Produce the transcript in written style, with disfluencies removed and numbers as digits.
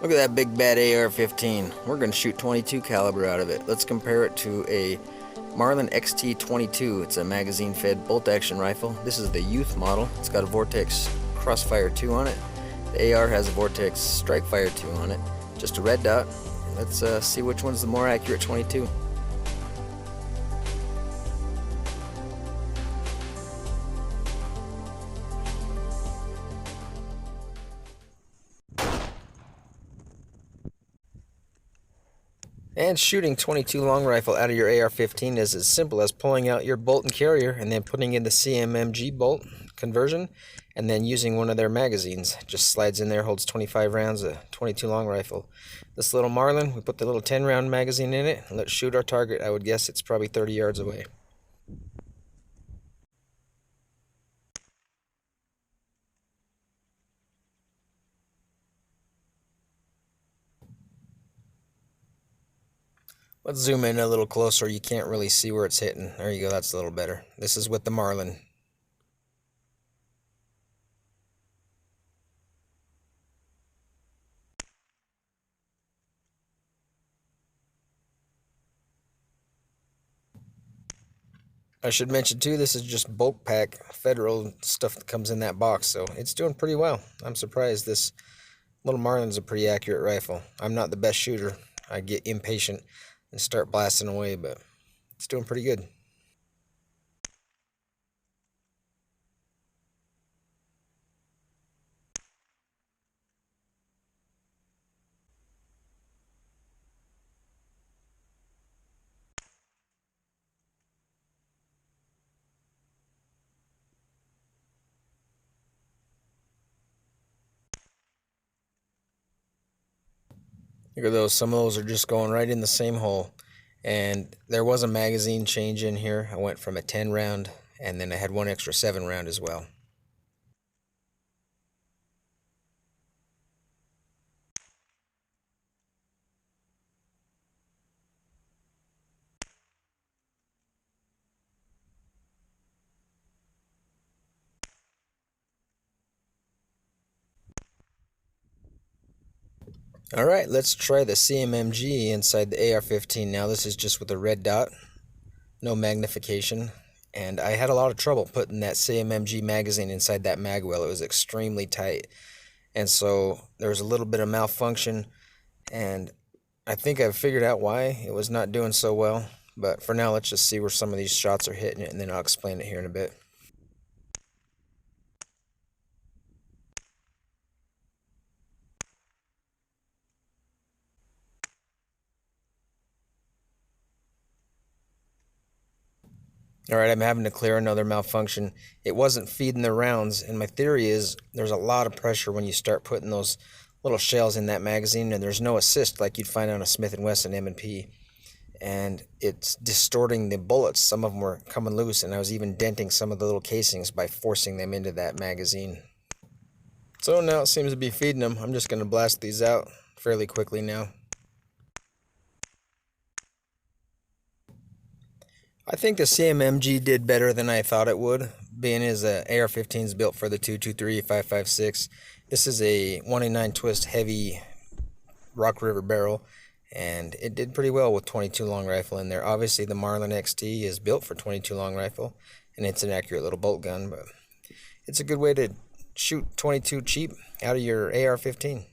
Look at that big bad AR-15. We're going to shoot 22 caliber out of it. Let's compare it to a Marlin XT 22. It's a magazine-fed bolt-action rifle. This is the youth model. It's got a Vortex Crossfire 2 on it. The AR has a Vortex Strikefire 2 on it. Just a red dot. Let's see which one's the more accurate 22. And shooting 22 long rifle out of your AR-15 is as simple as pulling out your bolt and carrier and then putting in the Cmmg bolt conversion and then using one of their magazines. Just slides in there, holds 25 rounds, a 22 long rifle. This little Marlin, we put the little 10 round magazine in it and let's shoot our target. I would guess it's probably 30 yards away. Let's zoom in a little closer. You can't really see where it's hitting. There you go, that's a little better. This is with the Marlin. I should mention too, this is just bulk pack federal stuff that comes in that box, so it's doing pretty well. I'm surprised. This little Marlin's a pretty accurate rifle. I'm not the best shooter. I get impatient and start blasting away, but it's doing pretty good. Look at those. Some of those are just going right in the same hole. And there was a magazine change in here. I went from a 10 round and then I had one extra 7 round as well. Alright, let's try the Cmmg inside the AR-15 now. This is just with a red dot, no magnification, and I had a lot of trouble putting that Cmmg magazine inside that mag well. It was extremely tight, and so there was a little bit of malfunction, and I think I've figured out why it was not doing so well. But for now, let's just see where some of these shots are hitting it, and then I'll explain it here in a bit. Alright, I'm having to clear another malfunction. It wasn't feeding the rounds, and my theory is there's a lot of pressure when you start putting those little shells in that magazine, and there's no assist like you'd find on a Smith & Wesson M&P. And it's distorting the bullets. Some of them were coming loose, and I was even denting some of the little casings by forcing them into that magazine. So now it seems to be feeding them. I'm just going to blast these out fairly quickly now. I think the Cmmg did better than I thought it would, being as AR-15 is built for the 223 5.56. This is a 189 twist heavy Rock River barrel, and it did pretty well with 22 long rifle in there. Obviously the Marlin XT is built for 22 long rifle, and it's an accurate little bolt gun, but it's a good way to shoot 22 cheap out of your AR-15.